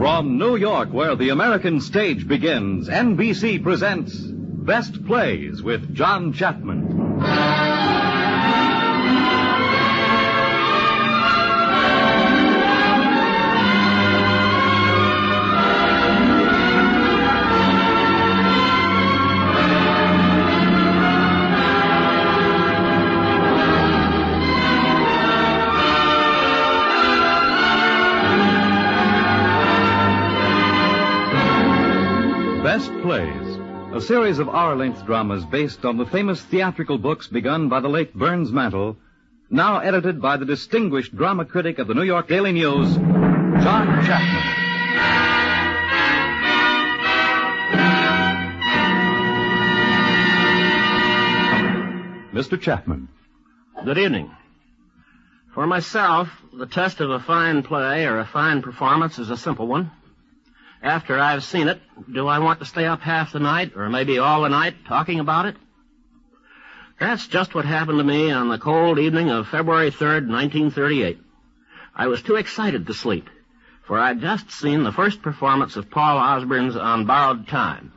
From New York, where the American stage begins, NBC presents Best Plays with John Chapman. Best Plays, a series of hour-length dramas based on the famous theatrical books begun by the late Burns Mantle, now edited by the distinguished drama critic of the New York Daily News, John Chapman. Mr. Chapman. Good evening. For myself, the test of a fine play or a fine performance is a simple one. After I've seen it, do I want to stay up half the night or maybe all the night talking about it? That's just what happened to me on the cold evening of February 3rd, 1938. I was too excited to sleep, for I'd just seen the first performance of Paul Osborn's On Borrowed Time.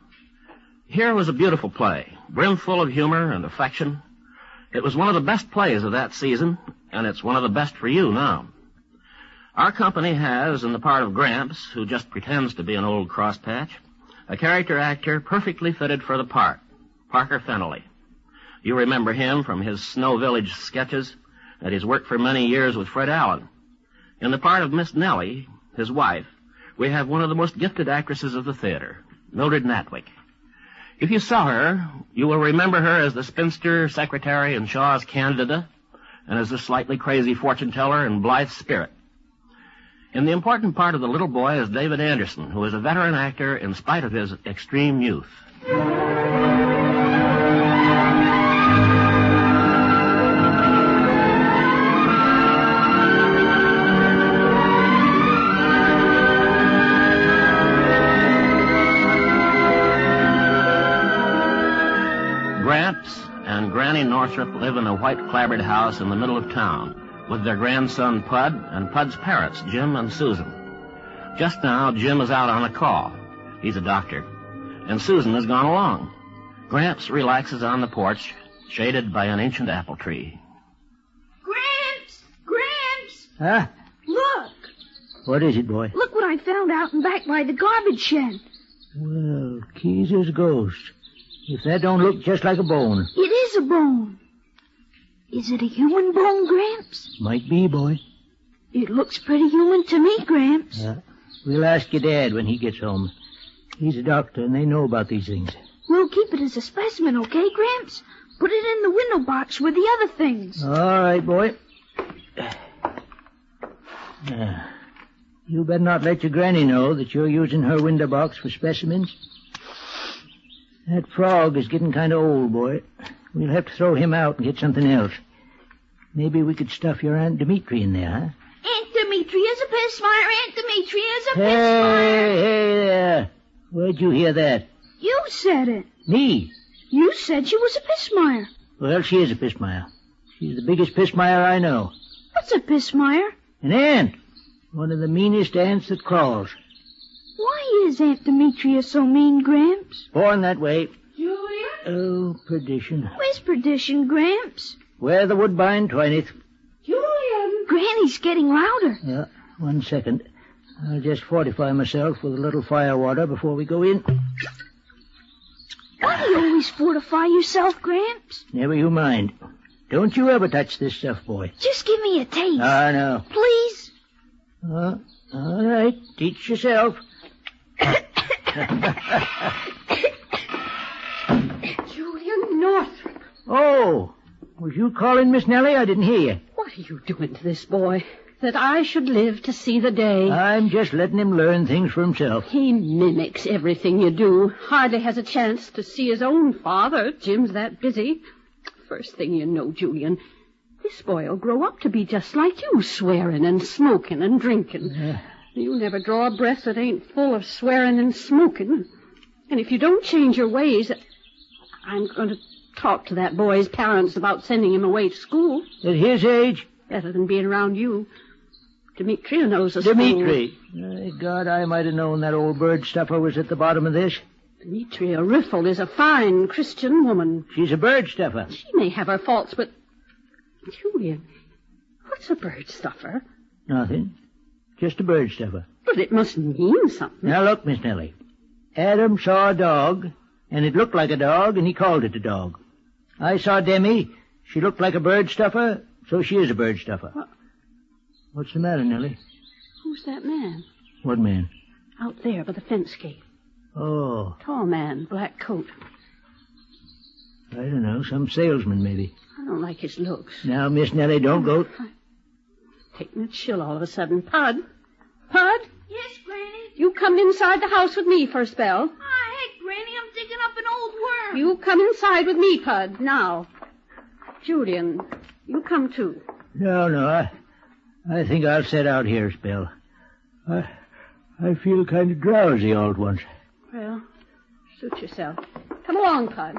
Here was a beautiful play, brimful of humor and affection. It was one of the best plays of that season, and it's one of the best for you now. Our company has, in the part of Gramps, who just pretends to be an old crosspatch, a character actor perfectly fitted for the part, Parker Fennelly. You remember him from his Snow Village sketches, and he's worked for many years with Fred Allen. In the part of Miss Nellie, his wife, we have one of the most gifted actresses of the theater, Mildred Natwick. If you saw her, you will remember her as the spinster secretary in Shaw's Candida, and as the slightly crazy fortune-teller in Blythe's Spirit. In the important part of the little boy is David Anderson, who is a veteran actor in spite of his extreme youth. Gramps and Granny Northrop live in a white clapboard house in the middle of town, with their grandson Pud and Pud's parents, Jim and Susan. Just now, Jim is out on a call. He's a doctor. And Susan has gone along. Gramps relaxes on the porch, shaded by an ancient apple tree. Gramps! Gramps! Huh? Look! What is it, boy? Look what I found out and back by the garbage shed. Well, Keezer's ghost. If that don't look just like a bone. It is a bone. Is it a human bone, Gramps? Might be, boy. It looks pretty human to me, Gramps. We'll ask your dad when he gets home. He's a doctor, and they know about these things. We'll keep it as a specimen, okay, Gramps? Put it in the window box with the other things. All right, boy. You better not let your granny know that you're using her window box for specimens. That frog is getting kind of old, boy. We'll have to throw him out and get something else. Maybe we could stuff your Aunt Dimitri in there, huh? Aunt Dimitri is a piss-fire. Aunt Dimitri is a piss-fire. Hey there. Where'd you hear that? You said it. Me? You said she was a piss-mire. Well, she is a piss-mire. She's the biggest piss-mire I know. What's a piss-mire? An ant. One of the meanest ants that crawls. Why is Aunt Demetria so mean, Gramps? Born that way. Julia? Oh, perdition. Where's perdition, Gramps? Where the woodbine twineth. Julian! Granny's getting louder. Yeah, 1 second. I'll just fortify myself with a little fire water before we go in. Why do you always fortify yourself, Gramps? Never you mind. Don't you ever touch this stuff, boy. Just give me a taste. No. Please? All right. Teach yourself. Julian Northrop. Oh, was you calling Miss Nellie? I didn't hear you. What are you doing to this boy? That I should live to see the day. I'm just letting him learn things for himself. He mimics everything you do. Hardly has a chance to see his own father. Jim's that busy. First thing you know, Julian, this boy will grow up to be just like you, swearing and smoking and drinking. You'll never draw a breath that ain't full of swearing and smoking. And if you don't change your ways, I'm going to talk to that boy's parents about sending him away to school. At his age? Better than being around you. Demetria knows a school. Dimitri. God, I might have known that old bird stuffer was at the bottom of this. Demetria Riffle is a fine Christian woman. She's a bird stuffer. She may have her faults, but... Julian, what's a bird stuffer? Nothing. Just a bird stuffer. But it must mean something. Now look, Miss Nellie. Adam saw a dog, and it looked like a dog, and he called it a dog. I saw Demi. She looked like a bird stuffer, so she is a bird stuffer. What's the matter, Nellie? Who's that man? What man? Out there by the fence gate. Oh. Tall man, black coat. I don't know, some salesman, maybe. I don't like his looks. Now, Miss Nellie, don't go... Taking a chill all of a sudden. Pud? Pud? Yes, Granny? You come inside the house with me for a spell. Hey, Granny, I'm digging up an old worm. You come inside with me, Pud, now. Julian, you come too. No, I think I'll set out here a spell. I feel kind of drowsy all at once. Well, suit yourself. Come along, Pud.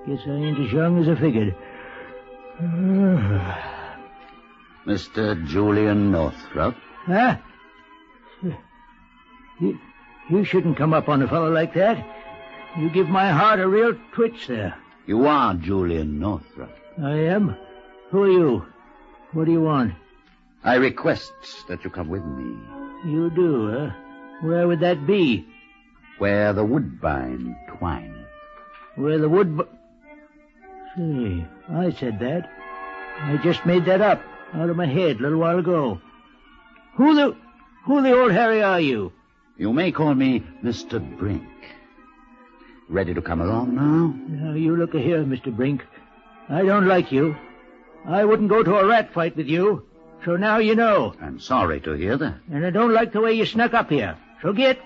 Guess I ain't as young as I figured. Mr. Julian Northrop. Huh? You shouldn't come up on a fellow like that. You give my heart a real twitch there. You are Julian Northrop. I am? Who are you? What do you want? I request that you come with me. You do, huh? Where would that be? Where the woodbine twineth. Where the Say, I said that. I just made that up out of my head a little while ago. Who the old Harry are you? You may call me Mr. Brink. Ready to come along now? Now, you look here, Mr. Brink. I don't like you. I wouldn't go to a rat fight with you. So now you know. I'm sorry to hear that. And I don't like the way you snuck up here. So get,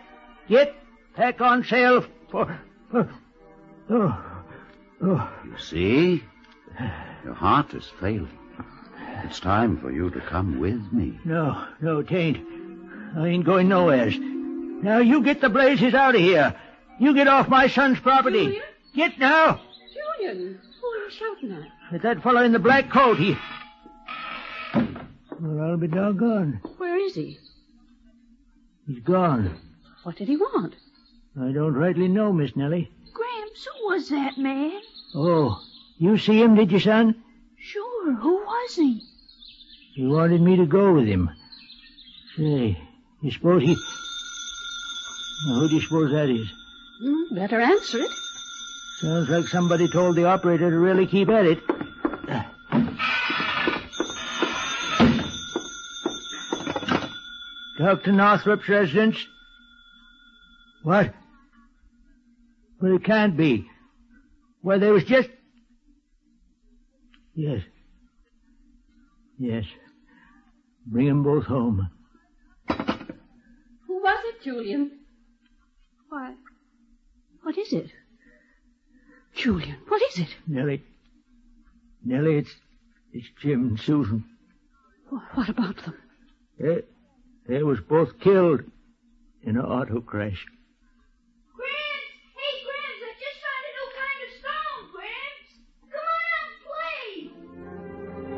pack on sail for... You see? Your heart is failing. It's time for you to come with me. No, tain't. I ain't going nowheres. Now you get the blazes out of here. You get off my son's property. Julian? Get now. Julian, who are you shouting at? At that fellow in the black coat, Well, I'll be doggone. Where is he? He's gone. What did he want? I don't rightly know, Miss Nellie. Gramps, who was that man? Oh, you see him, did you, son? Sure, who was he? He wanted me to go with him. Say, you suppose he... Now, who do you suppose that is? Better answer it. Sounds like somebody told the operator to really keep at it. Dr. Northrop's residence? What? Well, it can't be. Well, there was just... Yes. Bring them both home. Who was it, Julian? Why? What is it? Julian, what is it? Nellie, it's Jim and Susan. What about them? They was both killed in an auto crash. Gramps! Hey, Gramps, I just found a new kind of stone, Gramps! Come on out and play!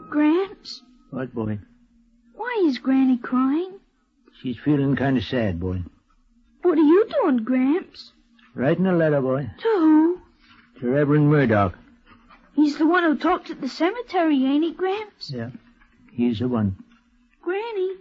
Gramps? What, boy? Why is Granny crying? She's feeling kind of sad, boy. What are you doing, Gramps? Writing a letter, boy. To who? To Reverend Murdoch. He's the one who talked at the cemetery, ain't he, Gramps? Yeah, he's the one. Granny,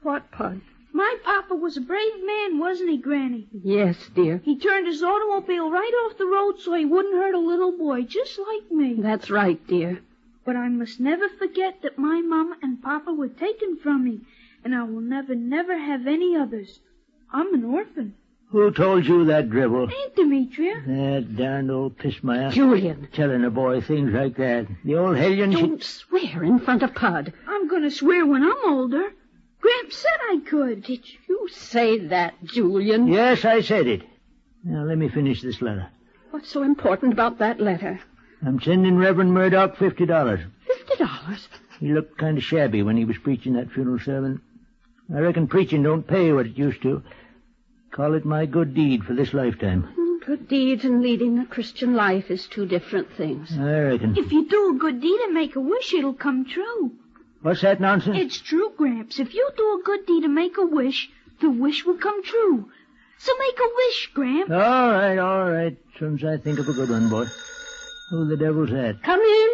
What, Pud? my papa was a brave man, wasn't he, Granny? Yes, dear. He turned his automobile right off the road so he wouldn't hurt a little boy, just like me. That's right, dear. But I must never forget that my mama and papa were taken from me, and I will never have any others. I'm an orphan. Who told you that drivel? Ain't Demetria? That darned old pissmire. Julian. Telling a boy things like that. The old hellion... Don't swear in front of Pud. I'm going to swear when I'm older. Gramps said I could. Did you say that, Julian? Yes, I said it. Now, let me finish this letter. What's so important about that letter? I'm sending Reverend Murdoch $50. $50? He looked kind of shabby when he was preaching that funeral sermon. I reckon preaching don't pay what it used to. Call it my good deed for this lifetime. Good deeds and leading a Christian life is two different things. I reckon. If you do a good deed and make a wish, it'll come true. What's that nonsense? It's true, Gramps. If you do a good deed and make a wish, the wish will come true. So make a wish, Gramps. All right. Soon as I think of a good one, boy. Who the devil's that? Come in.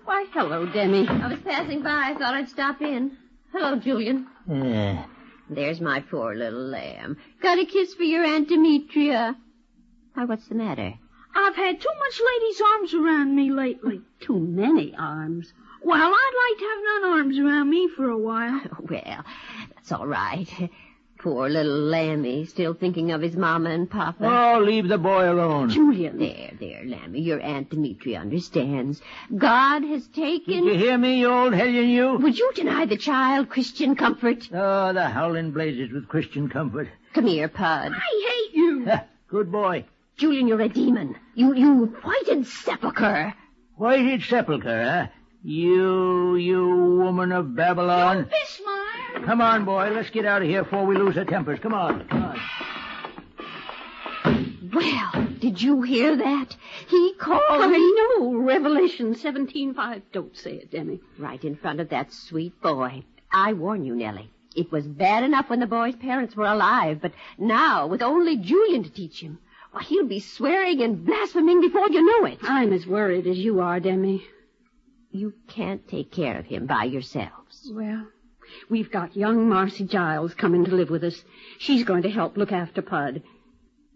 Why, hello, Demi. I was passing by. I thought I'd stop in. Hello, Julian. Yeah. There's my poor little lamb. Got a kiss for your Aunt Demetria. Why, what's the matter? I've had too much ladies' arms around me lately. Too many arms. Well, I'd like to have none arms around me for a while. Well, that's all right. Poor little Lammy, still thinking of his mama and papa. Oh, leave the boy alone. Julian. There, Lammy. Your Aunt Demetria understands. God has taken... Did you hear me, you old hellion, you? Would you deny the child Christian comfort? Oh, the howling blazes with Christian comfort. Come here, Pud. I hate you. Good boy. Julian, you're a demon. You whited sepulchre. Whited sepulchre, huh? You woman of Babylon. Bismarck. Come on, boy. Let's get out of here before we lose our tempers. Come on. Well, did you hear that? He called me... I know. Revelation 17:5. Don't say it, Demi. Right in front of that sweet boy. I warn you, Nellie. It was bad enough when the boy's parents were alive, but now, with only Julian to teach him, well, he'll be swearing and blaspheming before you know it. I'm as worried as you are, Demi. You can't take care of him by yourselves. Well, we've got young Marcy Giles coming to live with us. She's going to help look after Pud.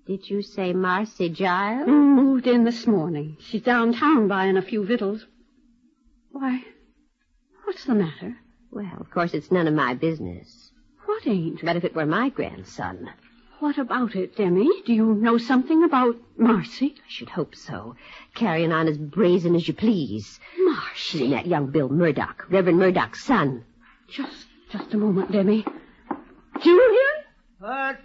Did you say Marcy Giles? Moved in this morning. She's downtown buying a few victuals. Why, what's the matter? Well, of course, it's none of my business. What ain't? But if it were my grandson... What about it, Demi? Do you know something about Marcy? I should hope so. Carrying on as brazen as you please. Marcy? And that young Bill Murdoch, Reverend Murdoch's son. Just a moment, Demi. Julian? What?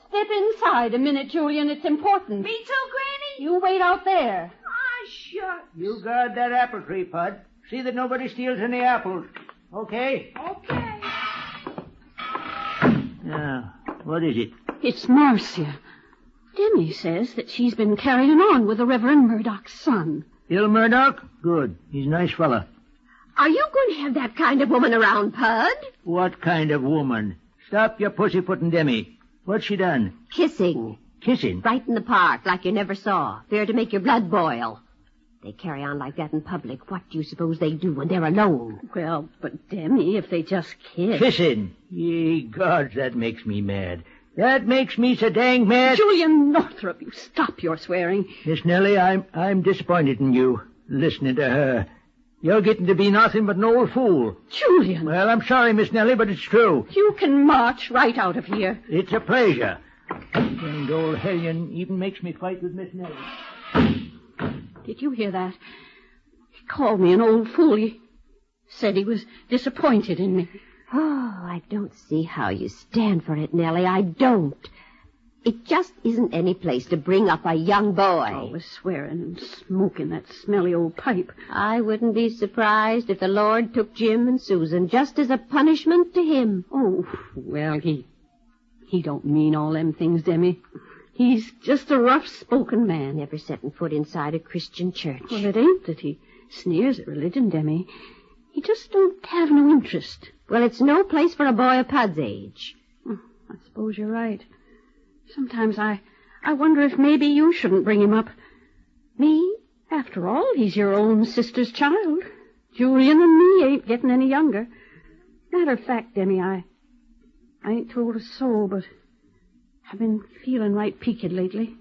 Step inside a minute, Julian. It's important. Me too, Granny? You wait out there. Ah, shucks. You guard that apple tree, Pud. See that nobody steals any apples. Okay? Okay. Now, what is it? It's Marcia. Demi says that she's been carrying on with the Reverend Murdoch's son. Bill Murdoch? Good. He's a nice fella. Are you going to have that kind of woman around, Pud? What kind of woman? Stop your pussyfooting, Demi. What's she done? Kissing. Kissing? Right in the park, like you never saw. Fair to make your blood boil. They carry on like that in public. What do you suppose they do when they're alone? Well, but Demi, if they just kiss... Kissing? Ye gods, that makes me mad. That makes me so dang mad. Julian Northrop, you stop your swearing. Miss Nellie, I'm disappointed in you, listening to her. You're getting to be nothing but an old fool. Julian! Well, I'm sorry, Miss Nellie, but it's true. You can march right out of here. It's a pleasure. And old hellion even makes me fight with Miss Nellie. Did you hear that? He called me an old fool. He said he was disappointed in me. Oh, I don't see how you stand for it, Nellie. I don't. It just isn't any place to bring up a young boy. Always swearing and smoking that smelly old pipe. I wouldn't be surprised if the Lord took Jim and Susan just as a punishment to him. Oh, well, he don't mean all them things, Demi. He's just a rough-spoken man. Never setting foot inside a Christian church. Well, it ain't that he sneers at religion, Demi. He just don't have no interest. Well, it's no place for a boy of Pud's age. I suppose you're right. Sometimes I wonder if maybe you shouldn't bring him up. Me? After all, he's your own sister's child. Julian and me ain't getting any younger. Matter of fact, Demi, I ain't told a soul, but I've been feeling right peaked lately.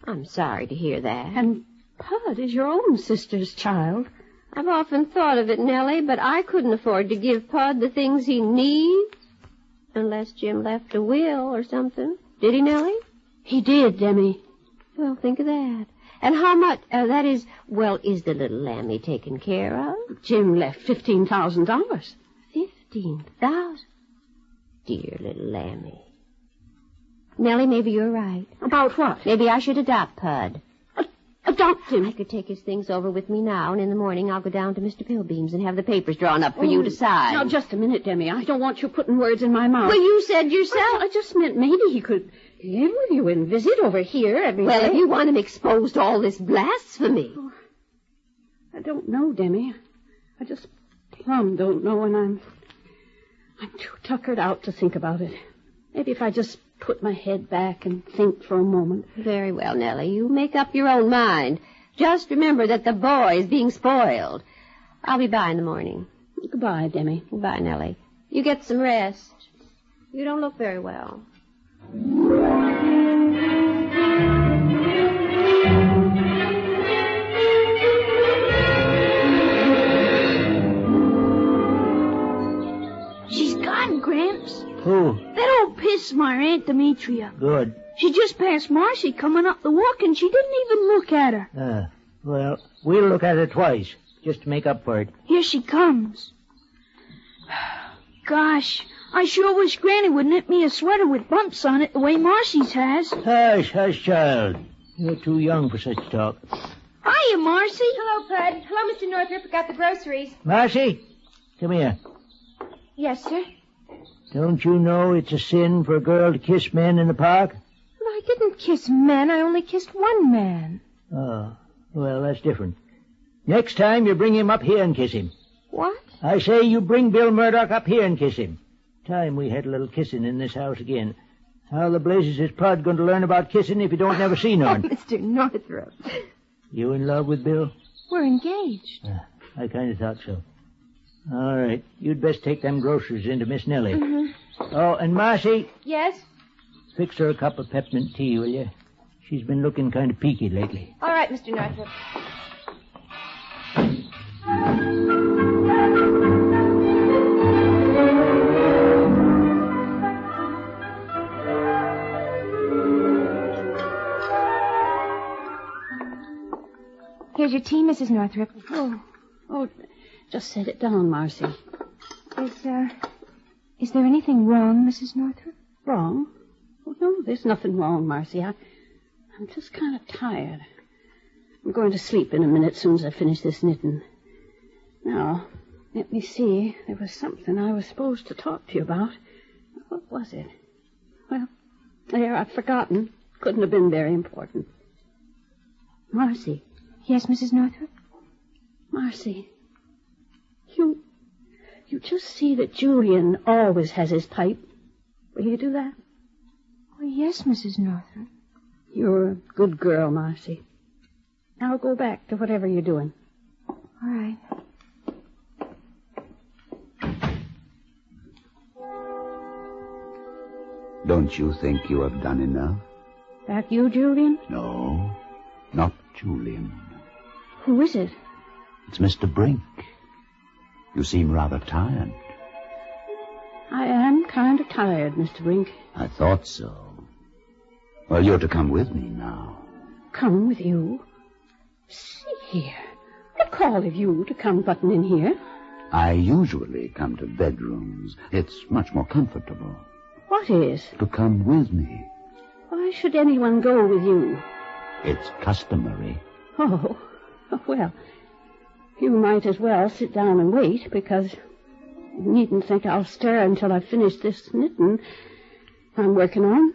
I'm sorry to hear that. And Pud is your own sister's child. I've often thought of it, Nellie, but I couldn't afford to give Pud the things he needs. Unless Jim left a will or something. Did he, Nellie? He did, Demi. Well, think of that. And how much, is the little lammy taken care of? Jim left $15,000. $15,000? Dear little lammy. Nellie, maybe you're right. About what? Maybe I should adopt Pud. adopt him. I could take his things over with me now, and in the morning I'll go down to Mr. Pilbeam's and have the papers drawn up for you to sign. Now, just a minute, Demi. I don't want you putting words in my mouth. Well, you said yourself. I just meant maybe he could live with you and visit over here every Well, day. if you want him exposed to all this blasphemy. I don't know, Demi. I just plumb don't know, and I'm too tuckered out to think about it. Maybe if I just put my head back and think for a moment. Very well, Nellie. You make up your own mind. Just remember that the boy is being spoiled. I'll be by in the morning. Goodbye, Demi. Goodbye, Nellie. You get some rest. You don't look very well. She's gone, Gramps. Who? That old piss of my Aunt Demetria. Good. She just passed Marcy coming up the walk, and she didn't even look at her. Well, we'll look at her twice, just to make up for it. Here she comes. Gosh, I sure wish Granny would knit me a sweater with bumps on it the way Marcy's has. Hush, child. You're too young for such talk. Hiya, Marcy. Hello, Bud. Hello, Mr. Northrop. I got the groceries. Marcy, come here. Yes, sir. Don't you know it's a sin for a girl to kiss men in the park? Well, I didn't kiss men. I only kissed one man. Oh, well, that's different. Next time, you bring him up here and kiss him. What? I say you bring Bill Murdoch up here and kiss him. Time we had a little kissing in this house again. How the blazes is Pud going to learn about kissing if he don't never see none? Mr. Northrop. You in love with Bill? We're engaged. I kind of thought so. All right. You'd best take them groceries into Miss Nellie. Mm-hmm. Oh, and Marcy, Yes? fix her a cup of peppermint tea, will you? She's been looking kind of peaky lately. All right, Mr. Northrop. Here's your tea, Mrs. Northrop. Oh, just set it down, Marcy. Is there anything wrong, Mrs. Northrop? Wrong? Oh, no, there's nothing wrong, Marcy. I'm just kind of tired. I'm going to sleep in a minute as soon as I finish this knitting. Now, let me see. There was something I was supposed to talk to you about. What was it? Well, there, I've forgotten. Couldn't have been very important. Marcy. Yes, Mrs. Northrop? Marcy. You just see that Julian always has his pipe. Will you do that? Oh, yes, Mrs. Northrop. You're a good girl, Marcy. Now go back to whatever you're doing. All right. Don't you think you have done enough? That you, Julian? No, not Julian. Who is it? It's Mr. Brink. You seem rather tired. I am kind of tired, Mr. Brink. I thought so. Well, you're to come with me now. Come with you? See here. What call have you to come button in here? I usually come to bedrooms. It's much more comfortable. What is? To come with me. Why should anyone go with you? It's customary. Oh, well, you might as well sit down and wait, because you needn't think I'll stir until I've finished this knitting I'm working on.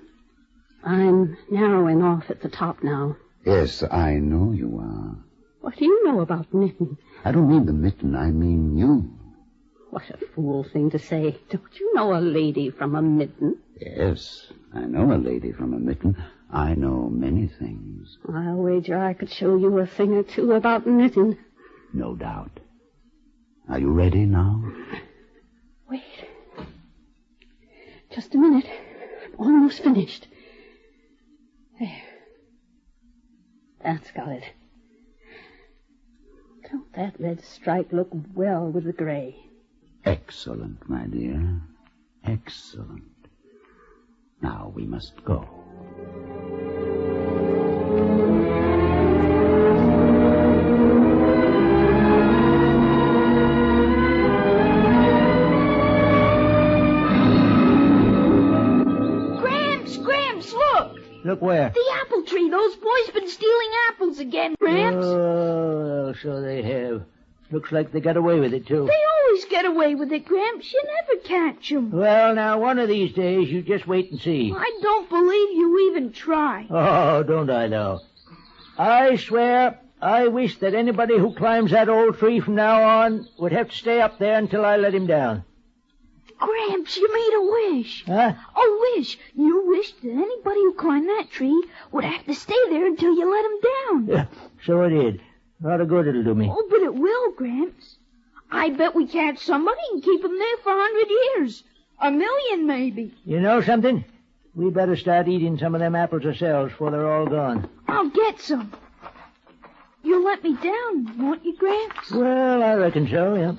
I'm narrowing off at the top now. Yes, I know you are. What do you know about knitting? I don't mean the mitten, I mean you. What a fool thing to say. Don't you know a lady from a mitten? Yes, I know a lady from a mitten. I know many things. I'll wager I could show you a thing or two about knitting. No doubt. Are you ready now? Wait. Just a minute. I'm almost finished. There. That's got it. Don't that red stripe look well with the gray? Excellent, my dear. Excellent. Now we must go. Gramps, look! Look where? The apple tree. Those boys been stealing apples again, Gramps. Oh, so they have. Looks like they got away with it, too. They always get away with it, Gramps. You never catch 'em. Well, now, one of these days, you just wait and see. I don't believe you even try. Oh, don't I, though? I swear, I wish that anybody who climbs that old tree from now on would have to stay up there until I let him down. Gramps, you made a wish. Huh? A wish. You wished that anybody who climbed that tree would have to stay there until you let him down. Yeah, so it did. A lot of good it'll do me. Oh, but it will, Gramps. I bet we catch somebody and keep him there for 100 years. 1,000,000, maybe. You know something? We better start eating some of them apples ourselves before they're all gone. I'll get some. You'll let me down, won't you, Gramps? Well, I reckon so, yeah.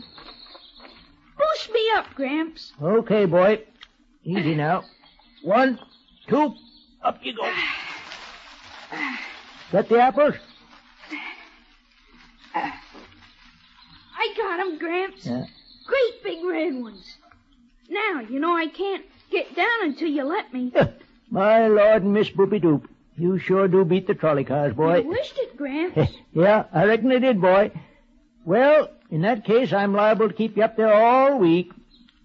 Boost me up, Gramps. Okay, boy. Easy now. 1, 2, up you go. Got the apples? I got 'em, Gramps. Yeah. Great big red ones. Now, you know I can't get down until you let me. My Lord and Miss Boopy-Doop, you sure do beat the trolley cars, boy. I wished it, Gramps. Yeah, I reckon they did, boy. Well, in that case, I'm liable to keep you up there all week,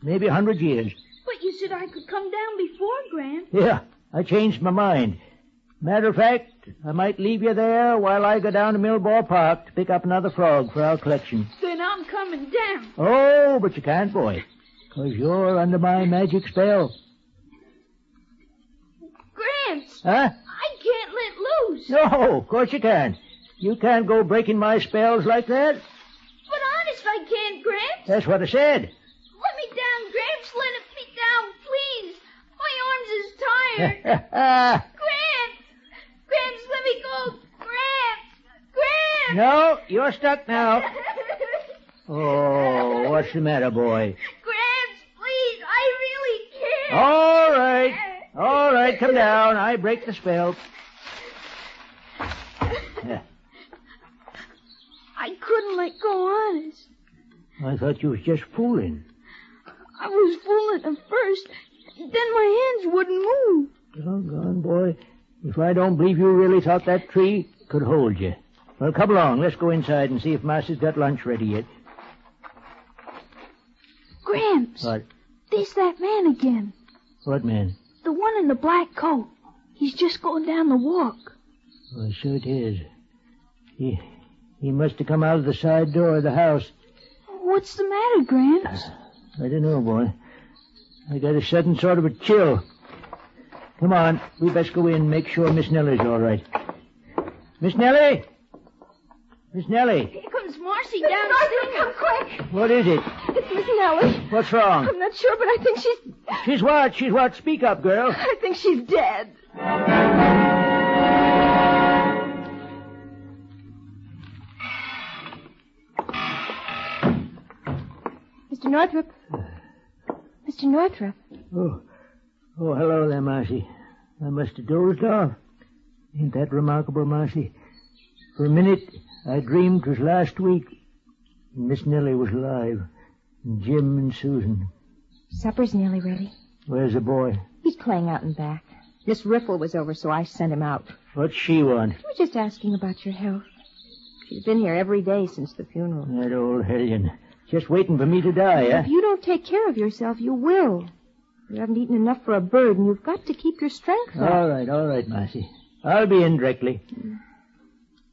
maybe 100 years. But you said I could come down before, Gramps. Yeah, I changed my mind. Matter of fact, I might leave you there while I go down to Millball Park to pick up another frog for our collection. Then I'm coming down. Oh, but you can't, boy, 'cause you're under my magic spell. Gramps! Huh? I can't let loose. No, of course you can't. You can't go breaking my spells like that. But honest, I can't, Gramps. That's what I said. Let me down, Gramps. Let me down, please. My arms is tired. Gramps! Gramps, let me go. Gramps! Gramps! No, you're stuck now. Oh, what's the matter, boy? Gramps, please, I really can't. All right, come down. I break the spell. I couldn't let go honest. I thought you was just fooling. I was fooling at first. Then my hands wouldn't move. Doggone, boy. If I don't believe you really thought that tree could hold you. Well, come along. Let's go inside and see if Master's got lunch ready yet. Gramps. What? There's that man again. What man? The one in the black coat. He's just going down the walk. Oh, sure it is. He must have come out of the side door of the house. What's the matter, Gramps? I don't know, boy. I got a sudden sort of a chill. Come on, we best go in and make sure Miss Nellie's all right. Miss Nellie? Miss Nellie? Here comes Marcy downstairs. Come quick. What is it? It's Miss Nellie. What's wrong? I'm not sure, but I think She's what? She's what? Speak up, girl. I think she's dead. Mr. Northrup. Mr. Northrup. Oh, hello there, Marcy. I must have dozed off. Ain't that remarkable, Marcy? For a minute, I dreamed 'twas last week. And Miss Nellie was alive. And Jim and Susan. Supper's nearly ready. Where's the boy? He's playing out in back. Miss Riffle was over, so I sent him out. What's she want? She was just asking about your health. She's been here every day since the funeral. That old hellion. Just waiting for me to die, huh? If you don't take care of yourself, you will. You haven't eaten enough for a bird, and you've got to keep your strength up. All right, Marcy. I'll be in directly.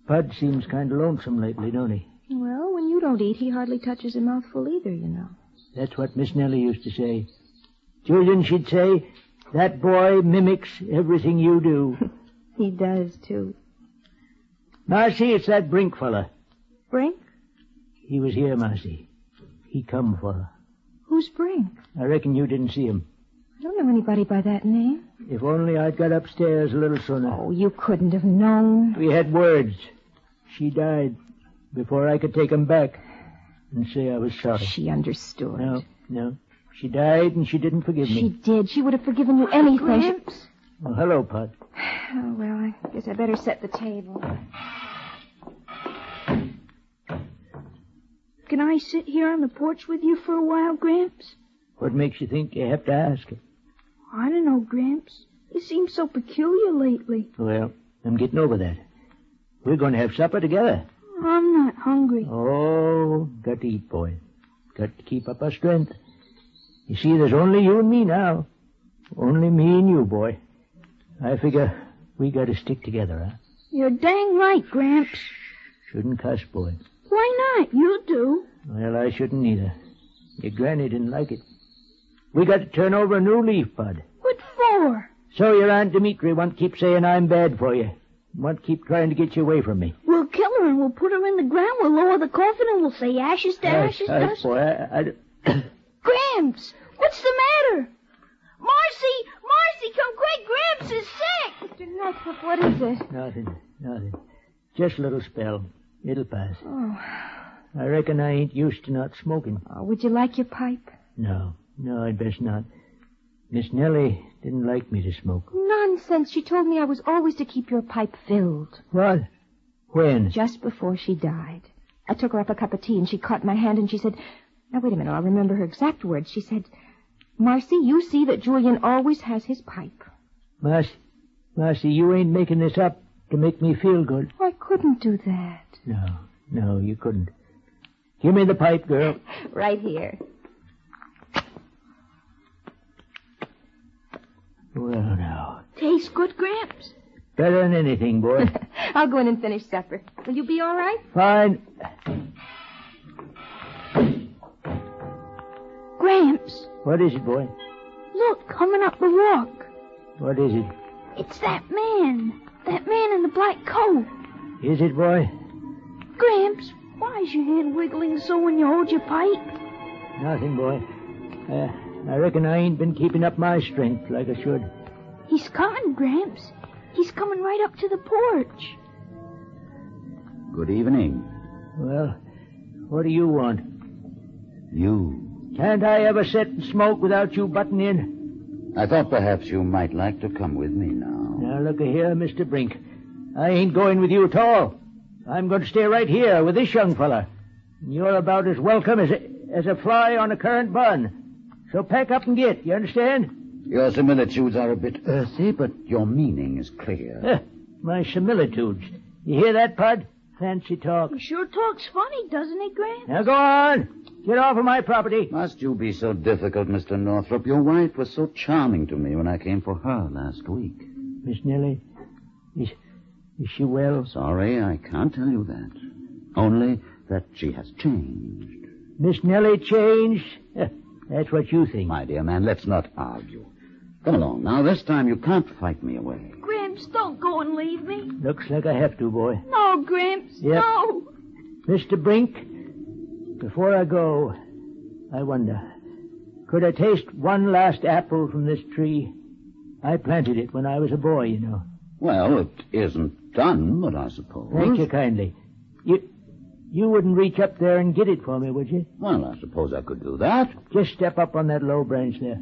Bud seems kind of lonesome lately, don't he? Well, when you don't eat, he hardly touches a mouthful either, you know. That's what Miss Nellie used to say. Julian, she'd say, that boy mimics everything you do. He does, too. Marcy, it's that Brink fella. Brink? He was here, Marcy. He come for her. Who's Brink? I reckon you didn't see him. I don't know anybody by that name. If only I'd got upstairs a little sooner. Oh, you couldn't have known. We had words. She died before I could take him back and say I was sorry. She understood. No. She died and she didn't forgive me. She did. She would have forgiven you anything. Gramps? Oh, hello, Pud. Oh, well, I guess I better set the table. Can I sit here on the porch with you for a while, Gramps? What makes you think you have to ask? I don't know, Gramps. You seem so peculiar lately. Well, I'm getting over that. We're going to have supper together. I'm not hungry. Oh, got to eat, boy. Got to keep up our strength. You see, there's only you and me now. Only me and you, boy. I figure we got to stick together, huh? You're dang right, Gramps. Shouldn't cuss, boy. Why not? You do. Well, I shouldn't either. Your granny didn't like it. We got to turn over a new leaf, Bud. What for? So your Aunt Dimitri won't keep saying I'm bad for you. Won't keep trying to get you away from me. We'll kill her and we'll put her in the ground. We'll lower the coffin and we'll say ashes to ashes dust. Boy, Gramps, what's the matter? Marcy, come quick. Gramps is sick. Mr. Northrop, what is it? Nothing. Just a little spell. It'll pass. Oh. I reckon I ain't used to not smoking. Oh, would you like your pipe? No, I'd best not. Miss Nellie didn't like me to smoke. Nonsense. She told me I was always to keep your pipe filled. What? When? Just before she died. I took her up a cup of tea and she caught my hand and she said, now wait a minute, I'll remember her exact words. She said, Marcy, you see that Julian always has his pipe. Marcy, you ain't making this up to make me feel good. I couldn't do that. No, you couldn't. Give me the pipe, girl. Right here. Well, now. Tastes good, Gramps? Better than anything, boy. I'll go in and finish supper. Will you be all right? Fine. Gramps. What is it, boy? Look, coming up the walk. What is it? It's that man. That man in the black coat. Is it, boy? Gramps, why is your hand wiggling so when you hold your pipe? Nothing, boy. I reckon I ain't been keeping up my strength like I should. He's coming, Gramps. He's coming right up to the porch. Good evening. Well, what do you want? You. Can't I ever sit and smoke without you butting in? I thought perhaps you might like to come with me now. Now, look-a-here, Mr. Brink. I ain't going with you at all. I'm going to stay right here with this young fella. You're about as welcome as a fly on a currant bun. So pack up and get, you understand? Your similitudes are a bit earthy, but your meaning is clear. My similitudes. You hear that, Pud? Fancy talk. He sure talks funny, doesn't he, Gramps? Now go on. Get off of my property. Must you be so difficult, Mr. Northrop? Your wife was so charming to me when I came for her last week. Miss Nellie, is she well? Sorry, I can't tell you that. Only that she has changed. Miss Nellie changed? That's what you think. My dear man, let's not argue. Come along now. This time you can't fight me away. Gramps, don't go and leave me. Looks like I have to, boy. No, Gramps, Yep. no. Mr. Brink, before I go, I wonder, could I taste one last apple from this tree? I planted it when I was a boy, you know. Well, it isn't done, but I suppose. Thank you kindly. You wouldn't reach up there and get it for me, would you? Well, I suppose I could do that. Just step up on that low branch there.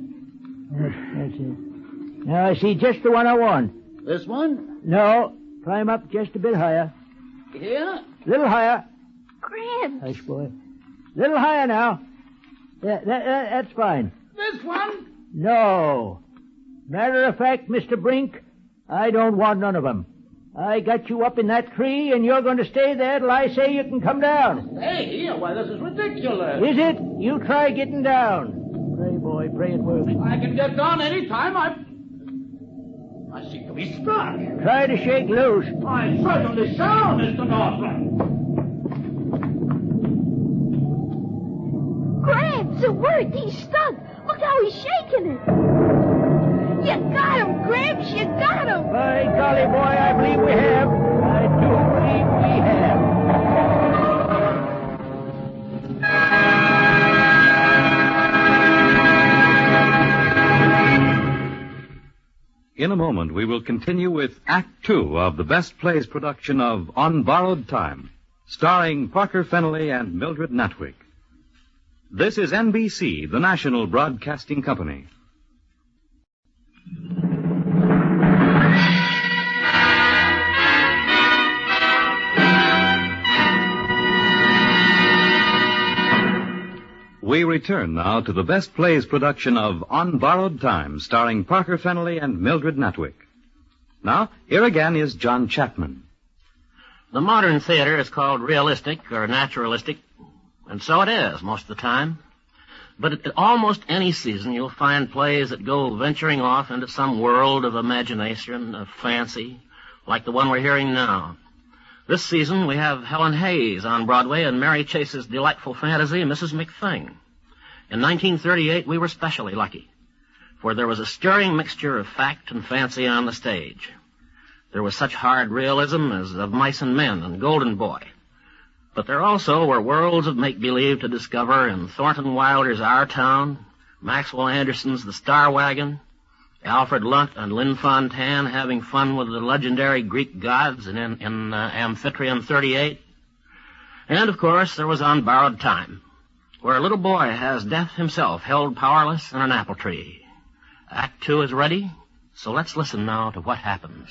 That's it. Now, I see just the one I want. This one? No, climb up just a bit higher. Here? Little higher. Gramps. Hush, boy. Little higher now. That's fine. This one? No. Matter of fact, Mr. Brink, I don't want none of them. I got you up in that tree, and you're going to stay there till I say you can come down. Hey, here, why, this is ridiculous. Is it? You try getting down. Pray, boy, pray it works. I can get down any time. I seem to be stuck. Try to shake loose. I certainly shall, Mr. Northland. Gramps, it worked. He's stuck. Look how he's shaking it. You got him, Gramps. You got him. By golly, boy, I believe we have. I do believe we have. In a moment, we will continue with Act Two of the Best Plays production of On Borrowed Time, starring Parker Fennelly and Mildred Natwick. This is NBC, the national broadcasting company. We return now to the Best Plays production of On Borrowed Time, starring Parker Fennelly and Mildred Natwick. Now, here again is John Chapman. The modern theater is called realistic or naturalistic, and so it is most of the time. But at almost any season, you'll find plays that go venturing off into some world of imagination, of fancy, like the one we're hearing now. This season, we have Helen Hayes on Broadway and Mary Chase's delightful fantasy, Mrs. McThing. In 1938, we were specially lucky, for there was a stirring mixture of fact and fancy on the stage. There was such hard realism as Of Mice and Men and Golden Boy. But there also were worlds of make-believe to discover in Thornton Wilder's Our Town, Maxwell Anderson's The Star Wagon, Alfred Lunt and Lynn Fontanne having fun with the legendary Greek gods in Amphitryon 38. And, of course, there was On Borrowed Time, where a little boy has death himself held powerless in an apple tree. Act 2 is ready, so let's listen now to what happens.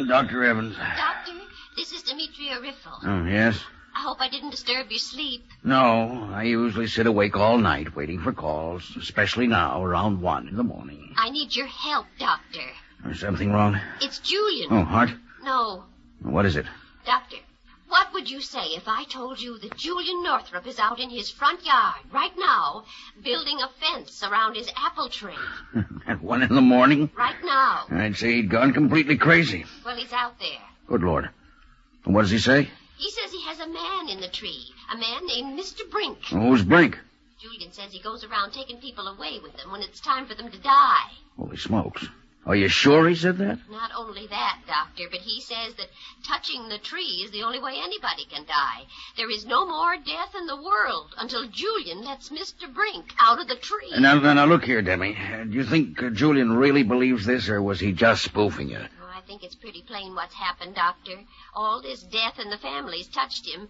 Dr. Evans. Doctor, this is Demetria Riffle. Oh, yes? I hope I didn't disturb your sleep. No, I usually sit awake all night waiting for calls, especially now around 1 in the morning. I need your help, Doctor. Is something wrong? It's Julian. Oh, heart? No. What is it? Doctor, what would you say if I told you that Julian Northrup is out in his front yard right now building a fence around his apple tree? At 1 in the morning? Right now. I'd say he'd gone completely crazy. Well, he's out there. Good Lord. And what does he say? He says he has a man in the tree, a man named Mr. Brink. Who's Brink? Julian says he goes around taking people away with him when it's time for them to die. Holy smokes. Are you sure he said that? Not only that, Doctor, but he says that touching the tree is the only way anybody can die. There is no more death in the world until Julian lets Mr. Brink out of the tree. Now, look here, Demi. Do you think Julian really believes this, or was he just spoofing you? Oh, I think it's pretty plain what's happened, Doctor. All this death in the family's touched him.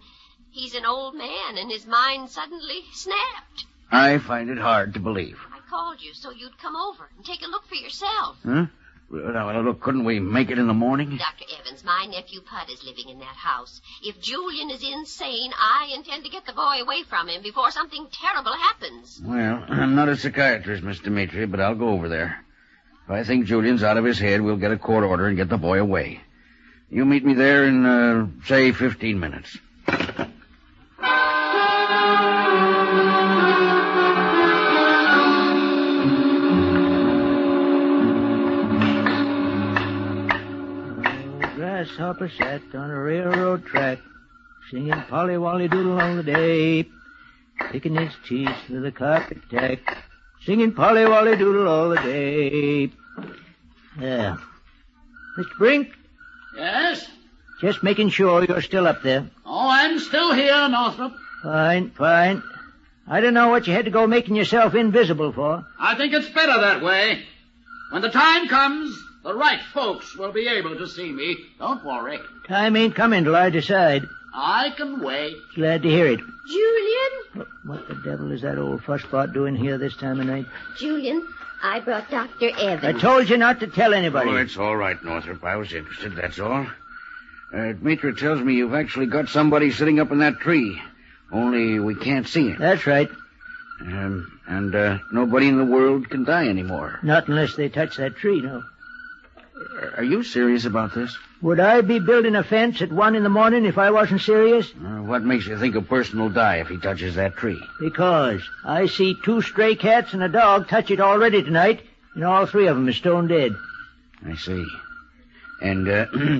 He's an old man, and his mind suddenly snapped. I find it hard to believe. I called you so you'd come over and take a look for yourself. Huh? Now, look, couldn't we make it in the morning? Dr. Evans, my nephew Pud is living in that house. If Julian is insane, I intend to get the boy away from him before something terrible happens. Well, I'm not a psychiatrist, Miss Demetria, but I'll go over there. If I think Julian's out of his head, we'll get a court order and get the boy away. You meet me there in, say, 15 minutes. Grasshopper sat on a railroad track, singing Polly Wolly Doodle all the day, picking his teeth with a carpet tack, singing Polly Wolly Doodle all the day. Yeah. Mr. Brink? Yes? Just making sure you're still up there. Oh, I'm still here, Northrop. Fine. I don't know what you had to go making yourself invisible for. I think it's better that way. When the time comes, the right folks will be able to see me. Don't worry. Time ain't coming till I decide. I can wait. Glad to hear it. Julian? What the devil is that old fusspot doing here this time of night? Julian, I brought Dr. Evans. I told you not to tell anybody. Oh, it's all right, Northrop. I was interested, that's all. Demetria tells me you've actually got somebody sitting up in that tree. Only we can't see him. That's right. And nobody in the world can die anymore. Not unless they touch that tree, no. Are you serious about this? Would I be building a fence at 1 in the morning if I wasn't serious? What makes you think a person will die if he touches that tree? Because I see 2 stray cats and a dog touch it already tonight, and all 3 of them are stone dead. I see. And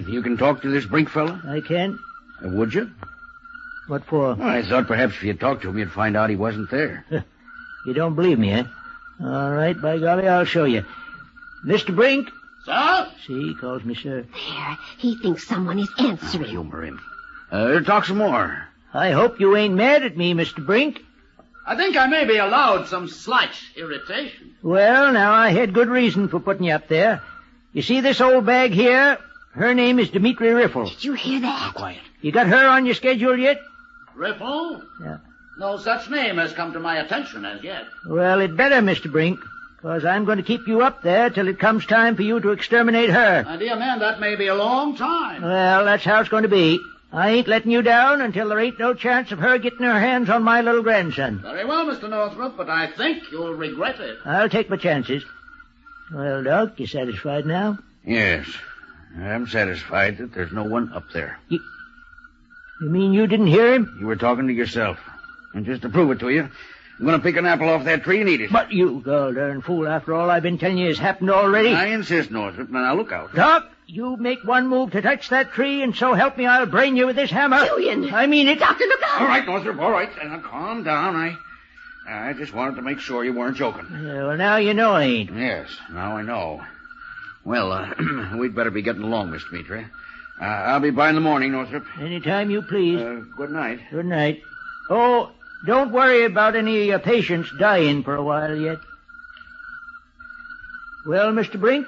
you can talk to this Brink fella? I can. Would you? What for? Well, I thought perhaps if you talked to him, you'd find out he wasn't there. You don't believe me, eh? All right, by golly, I'll show you. Mr. Brink? Sir? See, he calls me sir. There, he thinks someone is answering. Humor him. Talk some more. I hope you ain't mad at me, Mr. Brink. I think I may be allowed some slight irritation. Well, now, I had good reason for putting you up there. You see this old bag here? Her name is Demetria Riffle. Did you hear that? Quiet. You got her on your schedule yet? Riffle? Yeah. No such name has come to my attention as yet. Well, it better, Mr. Brink. Because I'm going to keep you up there till it comes time for you to exterminate her. My dear man, that may be a long time. Well, that's how it's going to be. I ain't letting you down until there ain't no chance of her getting her hands on my little grandson. Very well, Mr. Northrop, but I think you'll regret it. I'll take my chances. Well, Doc, you satisfied now? Yes. I'm satisfied that there's no one up there. You mean you didn't hear him? You were talking to yourself. And just to prove it to you, I'm going to pick an apple off that tree and eat it. But you darn fool, after all I've been telling you has happened already. I insist, Northrop. Now look out. Doc, you make one move to touch that tree, and so help me, I'll brain you with this hammer. Julian! I mean it. Doctor, look out! All right, Northrop, all right. Now calm down. I just wanted to make sure you weren't joking. Well, now you know I ain't. Yes, now I know. Well, we'd better be getting along, Mr. Mitri. I'll be by in the morning, Northrop. Anytime you please. Good night. Good night. Oh, don't worry about any patients dying for a while yet. Well, Mr. Brink?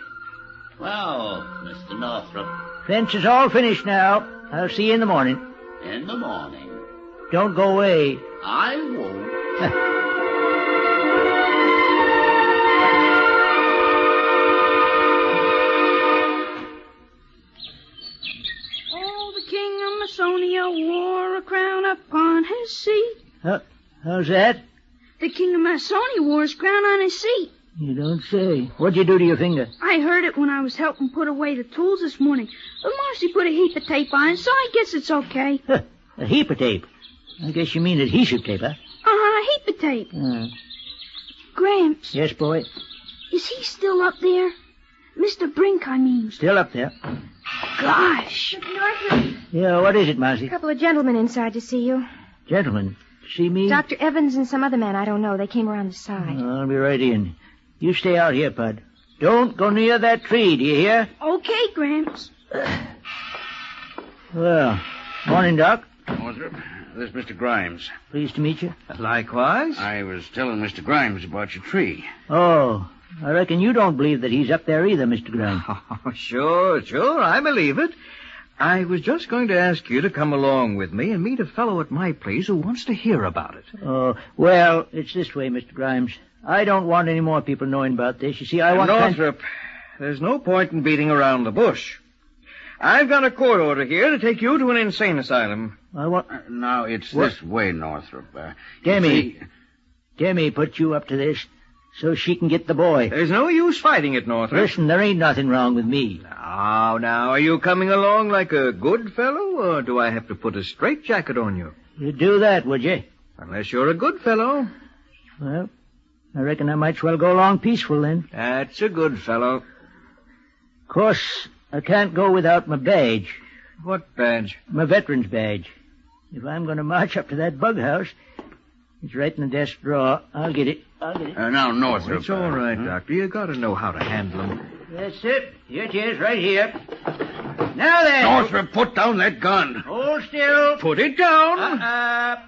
Well, Mr. Northrop, Fence is all finished now. I'll see you in the morning. in the morning. Don't go away. I won't. Oh, the king of Masonia wore a crown upon his seat. How's that? The king of Masonia wore his crown on his seat. You don't say. What'd you do to your finger? I heard it when I was helping put away the tools this morning. But Marcy put a heap of tape on it, so I guess it's okay. A heap of tape. I guess you mean adhesive tape, huh? A heap of tape. Gramps, Yes, boy. is he still up there? Mr. Brink, I mean. Still up there. Gosh. Northrop, Yeah, what is it, Marcy? a couple of gentlemen inside to see you. Gentlemen, see me? Dr. Evans and some other man, I don't know. They came around the side. I'll be right in. You stay out here, Bud. Don't go near that tree, do you hear? Okay, Gramps. Well, morning, Doc. Northrop, this is Mr. Grimes. Pleased to meet you. Likewise. I was telling Mr. Grimes about your tree. Oh, I reckon you don't believe that he's up there either, Mr. Grimes. Oh, sure, I believe it. I was just going to ask you to come along with me and meet a fellow at my place who wants to hear about it. Oh, well, it's this way, Mr. Grimes. I don't want any more people knowing about this. You see, I want... Northrop, there's no point in beating around the bush. I've got a court order here to take you to an insane asylum. I want... Now, it's What? this way, Northrop. Demi put you up to this so she can get the boy. There's no use fighting it, Northrop. Listen, there ain't nothing wrong with me. Now, are you coming along like a good fellow, or do I have to put a straitjacket on you? You'd do that, would you? Unless you're a good fellow. Well, I reckon I might as well go along peaceful then. That's a good fellow. Of course, I can't go without my badge. What badge? My veteran's badge. If I'm going to march up to that bug house, it's right in the desk drawer. I'll get it. Now, Northrop. It's all right, Doctor. You got to know how to handle them. That's it. Here it is, right here. Now then. Northrop, put down that gun. Hold still. Put it down.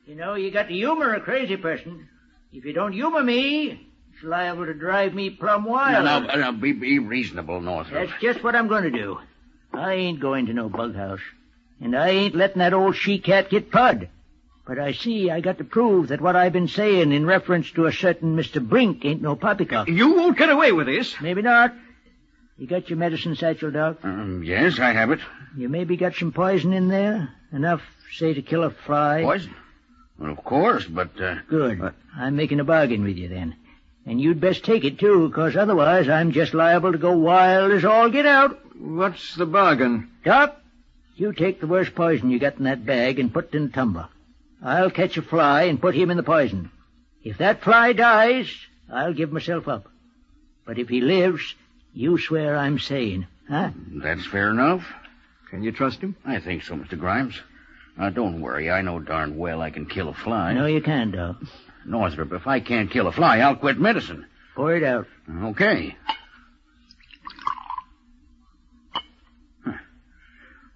You know, you got to humor a crazy person. If you don't humor me, it's liable to drive me plumb wild. Now, be reasonable, Northrop. That's just what I'm going to do. I ain't going to no bug house. And I ain't letting that old she-cat get Pud. But I see I got to prove that what I've been saying in reference to a certain Mr. Brink ain't no poppycock. You won't get away with this. Maybe not. You got your medicine satchel, Doc? Yes, I have it. You maybe got some poison in there? Enough, say, to kill a fly? Poison? Well, of course, but... Good. I'm making a bargain with you, then. And you'd best take it, too, because otherwise I'm just liable to go wild as all get out. What's the bargain? Doc, you take the worst poison you got in that bag and put it in a tumbler. I'll catch a fly and put him in the poison. If that fly dies, I'll give myself up. But if he lives, you swear I'm sane, huh? That's fair enough. Can you trust him? I think so, Mr. Grimes. Now, don't worry. I know darn well I can kill a fly. No, you can't, Doc. Northrop, if I can't kill a fly, I'll quit medicine. Pour it out. Okay.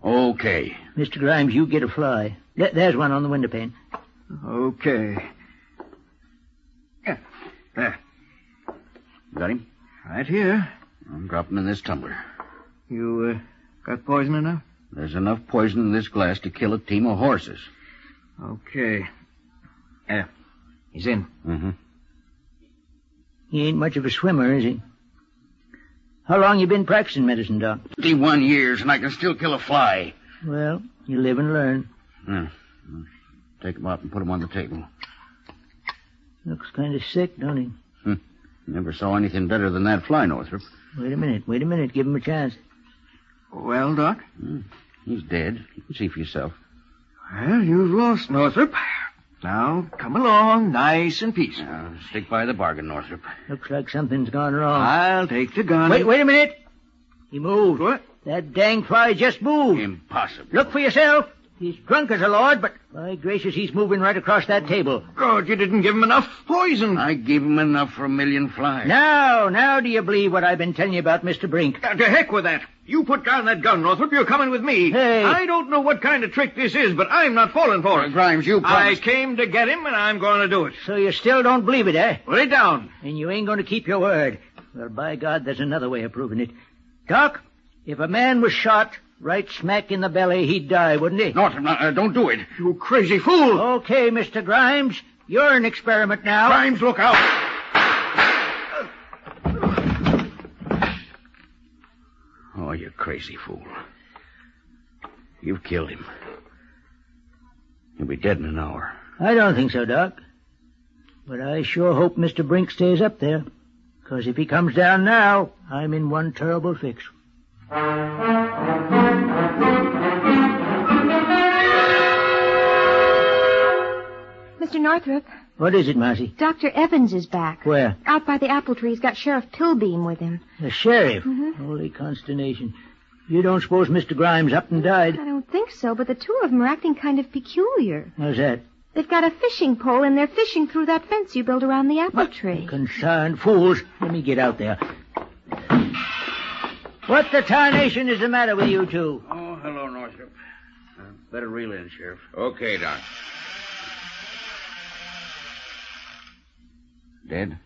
Okay. Mr. Grimes, you get a fly. There's one on the window pane. Okay. There. Got him? Right here. I'm dropping in this tumbler. You, got poison enough? There's enough poison in this glass to kill a team of horses. Okay. He's in. Mm-hmm. He ain't much of a swimmer, is he? How long you been practicing medicine, Doc? 51 years, and I can still kill a fly. Well, you live and learn. Take him up and put him on the table. Looks kind of sick, don't he? Never saw anything better than that fly, Northrop. Wait a minute. Give him a chance. Well, Doc? He's dead. You can see for yourself. Well, you've lost, Northrop. Now, come along, nice and peaceful. Now, stick by the bargain, Northrop. Looks like something's gone wrong. I'll take the gun. Wait a minute. He moved. What? That dang fly just moved. Impossible. Look for yourself. He's drunk as a lord, but by gracious, he's moving right across that table. God, you didn't give him enough poison. I gave him enough for 1,000,000 flies. Now do you believe what I've been telling you about Mr. Brink? To heck with that. You put down that gun, Northrop. You're coming with me. Hey. I don't know what kind of trick this is, but I'm not falling for it. Grimes, you promised. I came to get him, and I'm going to do it. So you still don't believe it, eh? Put it down. And you ain't going to keep your word. Well, by God, there's another way of proving it. Doc, if a man was shot right smack in the belly, he'd die, wouldn't he? Northrop, don't do it. You crazy fool. Okay, Mr. Grimes. You're an experiment now. Grimes, look out. Oh, you crazy fool. You've killed him. He'll be dead in an hour. I don't think so, Doc. But I sure hope Mr. Brink stays up there. Because if he comes down now, I'm in one terrible fix. Mr. Northrop, What is it, Marcy? Dr. Evans is back. Where? Out by the apple tree. He's got Sheriff Tilbeam with him. The sheriff? Mm-hmm. Holy consternation. You don't suppose Mr. Grimes up and died? I don't think so, but the two of them are acting kind of peculiar. How's that? They've got a fishing pole, and they're fishing through that fence you built around the apple tree. Concerned fools. Let me get out there. What the tarnation is the matter with you two? Oh, hello, Northrop. Better reel in, Sheriff. Okay, Doc. Dead?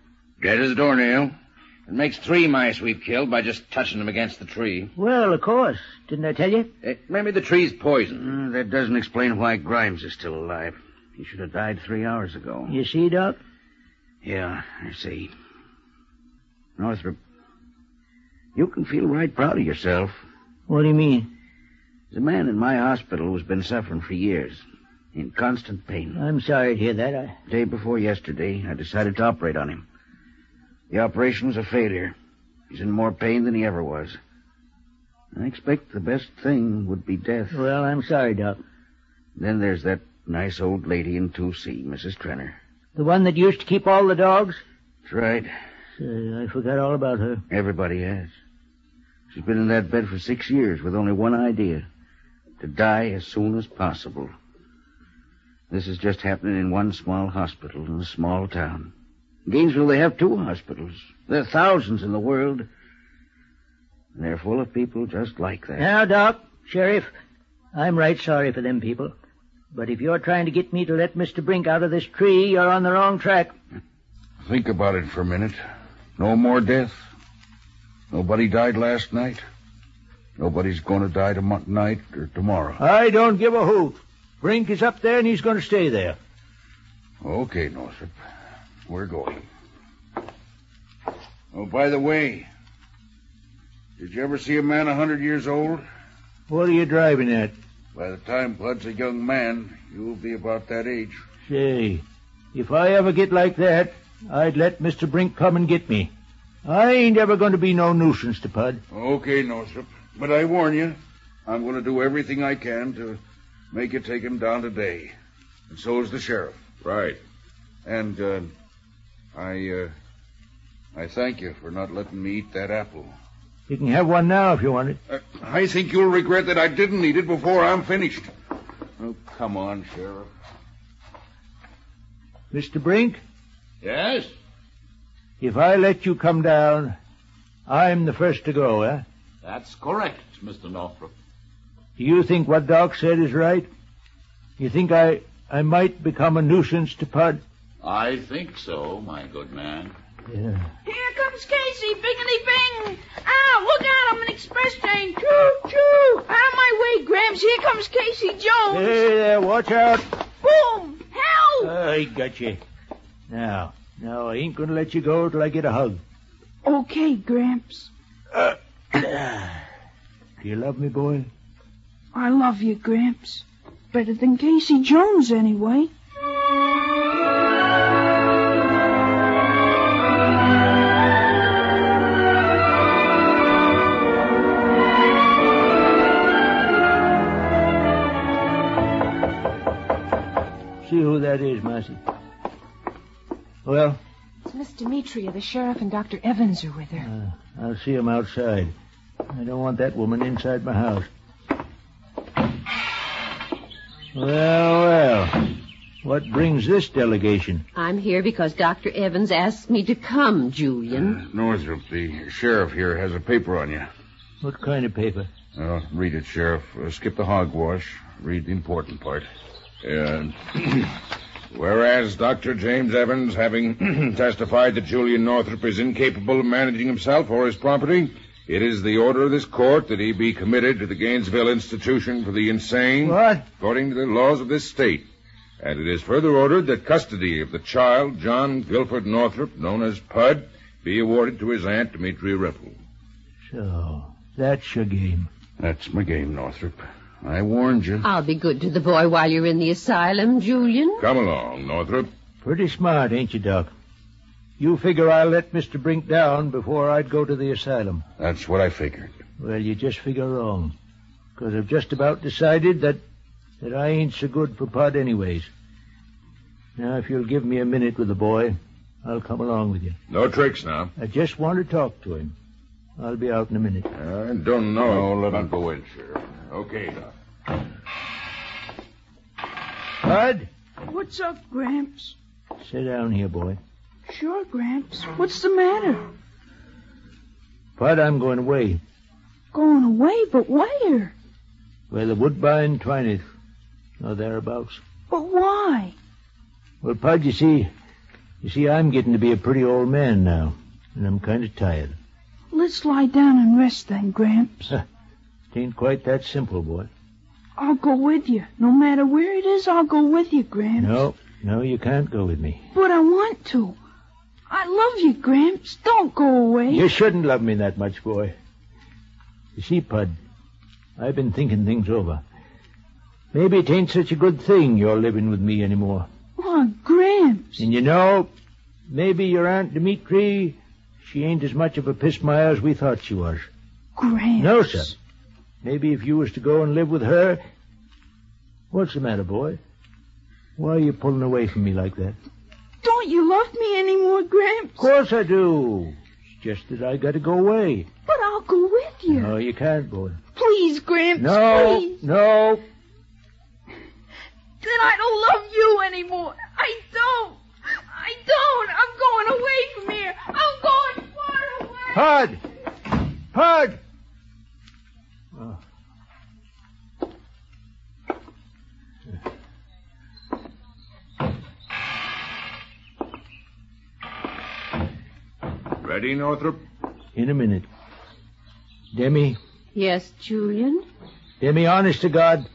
Dead as a doornail. It makes 3 mice we've killed by just touching them against the tree. Well, of course. Didn't I tell you? Maybe the tree's poisoned. That doesn't explain why Grimes is still alive. He should have died 3 hours ago. You see, Doc? Yeah, I see. Northrop, you can feel right proud of yourself. What do you mean? There's a man in my hospital who's been suffering for years, in constant pain. I'm sorry to hear that. Day before yesterday, I decided to operate on him. The operation was a failure. He's in more pain than he ever was. I expect the best thing would be death. Well, I'm sorry, Doc. Then there's that nice old lady in 2C, Mrs. Trenner. The one that used to keep all the dogs? That's right. I forgot all about her. Everybody has. She's been in that bed for 6 years with only one idea. To die as soon as possible. This is just happening in one small hospital in a small town. In Gainesville, they have 2 hospitals. There are thousands in the world. And they're full of people just like that. Now, Doc, Sheriff, I'm right sorry for them people. But if you're trying to get me to let Mr. Brink out of this tree, you're on the wrong track. Think about it for a minute. No more death. Nobody died last night. Nobody's going to die tonight or tomorrow. I don't give a hoot. Brink is up there, and he's going to stay there. Okay, Northrop. We're going. Oh, by the way, did you ever see a man 100 years old? What are you driving at? By the time Bud's a young man, you'll be about that age. Say, if I ever get like that, I'd let Mr. Brink come and get me. I ain't ever going to be no nuisance to Pud. Okay, Northrop. But I warn you, I'm going to do everything I can to make you take him down today. And so is the sheriff. Right. And, I thank you for not letting me eat that apple. You can have one now if you want it. I think you'll regret that I didn't eat it before I'm finished. Oh, come on, Sheriff. Mr. Brink, Yes? if I let you come down, I'm the first to go, eh? That's correct, Mr. Northrop. Do you think what Doc said is right? You think I might become a nuisance to Pud? I think so, my good man. Yeah. Here comes Casey, bingity bing. Ow, look out, I'm an express train. Choo, choo. Out of my way, Gramps. Here comes Casey Jones. Hey there, watch out. Boom. Help. I got you. Now, Now, I ain't going to let you go till I get a hug. Okay, Gramps. Do you love me, boy? I love you, Gramps. Better than Casey Jones, anyway. See who that is, Marcy. Well? It's Miss Demetria. The sheriff and Dr. Evans are with her. I'll see him outside. I don't want that woman inside my house. Well. What brings this delegation? I'm here because Dr. Evans asked me to come, Julian. Northrop, the sheriff here has a paper on you. What kind of paper? Read it, Sheriff. Skip the hogwash. Read the important part. Whereas Dr. James Evans, having testified that Julian Northrop is incapable of managing himself or his property, it is the order of this court that he be committed to the Gainesville Institution for the Insane. What? According to the laws of this state. And it is further ordered that custody of the child, John Guilford Northrop, known as Pud, be awarded to his aunt, Demetria Ripple. So, that's your game. That's my game, Northrop. I warned you. I'll be good to the boy while you're in the asylum, Julian. Come along, Northrop. Pretty smart, ain't you, Doc? You figure I'll let Mr. Brink down before I'd go to the asylum. That's what I figured. Well, you just figure wrong. Because I've just about decided that I ain't so good for Pud anyways. Now, if you'll give me a minute with the boy, I'll come along with you. No tricks now. I just want to talk to him. I'll be out in a minute. I don't know. Let him go in, Sheriff. Okay, Doc. Pud? What's up, Gramps? Sit down here, boy. Sure, Gramps. What's the matter? Pud, I'm going away. Going away? But where? Where the woodbine twineth, or thereabouts. But why? Well, Pud, you see, I'm getting to be a pretty old man now, and I'm kind of tired. Let's lie down and rest then, Gramps. It ain't quite that simple, boy. I'll go with you. No matter where it is, I'll go with you, Gramps. No, you can't go with me. But I want to. I love you, Gramps. Don't go away. You shouldn't love me that much, boy. You see, Pud, I've been thinking things over. Maybe it ain't such a good thing you're living with me anymore. Oh, Gramps. And you know, maybe your Aunt Demetri, she ain't as much of a pissmire as we thought she was. Gramps. No, sir. Maybe if you was to go and live with her... What's the matter, boy? Why are you pulling away from me like that? Don't you love me anymore, Gramps? Of course I do. It's just that I got to go away. But I'll go with you. No, you can't, boy. Please, Gramps, No, please. no. Then I don't love you anymore. I don't. I'm going away from here. I'm going far away. Pud! Oh. Ready, Northrop? In a minute. Demi? Yes, Julian? Demi, honest to God,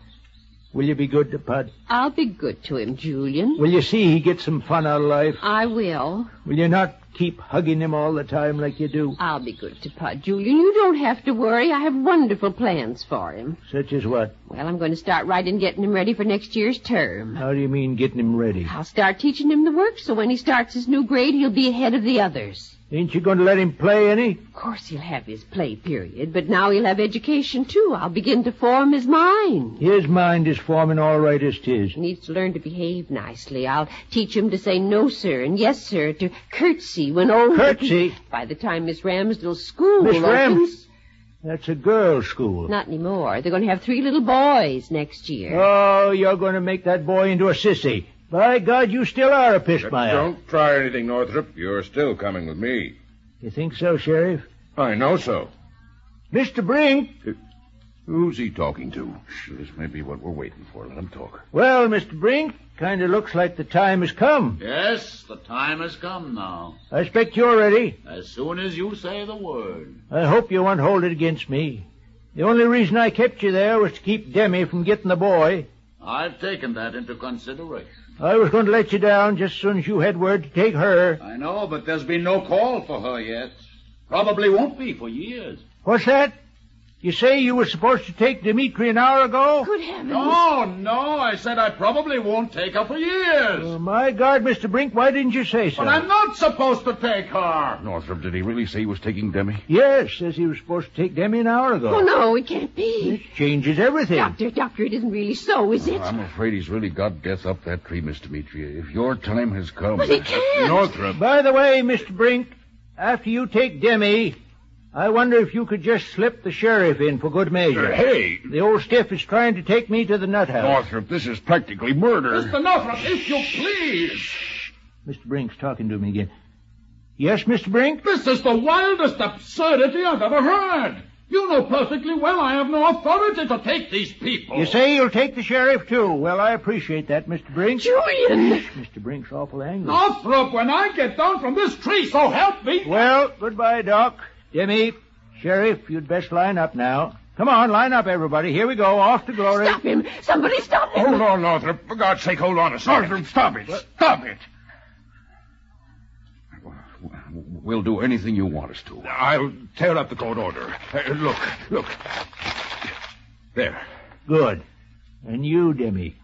will you be good to Pud? I'll be good to him, Julian. Will you see he gets some fun out of life? I will. Will you not keep hugging him all the time like you do? I'll be good to Pud, Julian. You don't have to worry. I have wonderful plans for him. Such as what? Well, I'm going to start right in getting him ready for next year's term. How do you mean getting him ready? I'll start teaching him the work, so when he starts his new grade, he'll be ahead of the others. Ain't you going to let him play any? Of course he'll have his play period, but now he'll have education, too. I'll begin to form his mind. His mind is forming all right as 'tis. He needs to learn to behave nicely. I'll teach him to say no, sir, and yes, sir, to curtsy when old... Curtsy? By the time Miss Ramsdell's school Miss opens... That's a girls' school. Not anymore. They're going to have 3 little boys next year. Oh, you're going to make that boy into a sissy. By God, you still are a pissmire. Don't try anything, Northrop. You're still coming with me. You think so, Sheriff? I know so. Mr. Brink! Who's he talking to? This may be what we're waiting for. Let him talk. Well, Mr. Brink, kind of looks like the time has come. Yes, the time has come now. I expect you're ready. As soon as you say the word. I hope you won't hold it against me. The only reason I kept you there was to keep Demi from getting the boy. I've taken that into consideration. I was going to let you down just as soon as you had word to take her. I know, but there's been no call for her yet. Probably won't be for years. What's that? You say you were supposed to take Dimitri an hour ago? Good heavens. No, I said I probably won't take her for years. Oh, my God, Mr. Brink, why didn't you say so? But I'm not supposed to take her. Northrop, did he really say he was taking Demi? Yes, says he was supposed to take Demi an hour ago. Oh, no, it can't be. This changes everything. Doctor, it isn't really so, is it? I'm afraid he's really got death up that tree, Miss Demetria. If your time has come... But he can't. Northrop. By the way, Mr. Brink, after you take Demi, I wonder if you could just slip the sheriff in for good measure. Hey! The old stiff is trying to take me to the nut house. Northrop, this is practically murder. Mr. Northrop, if you please. Mr. Brink's talking to me again. Yes, Mr. Brink? This is the wildest absurdity I've ever heard. You know perfectly well I have no authority to take these people. You say you'll take the sheriff, too. Well, I appreciate that, Mr. Brink. Julian! Mr. Brink's awful angry. Northrop, when I get down from this tree, so help me. Well, goodbye, Doc. Demi, Sheriff, you'd best line up now. Come on, line up, everybody. Here we go. Off to glory. Stop him. Somebody stop him. Hold on, Northrop. For God's sake, hold on a second. Northrop, stop it. Stop it. We'll do anything you want us to. I'll tear up the court order. Look. There. Good. And you, Demi,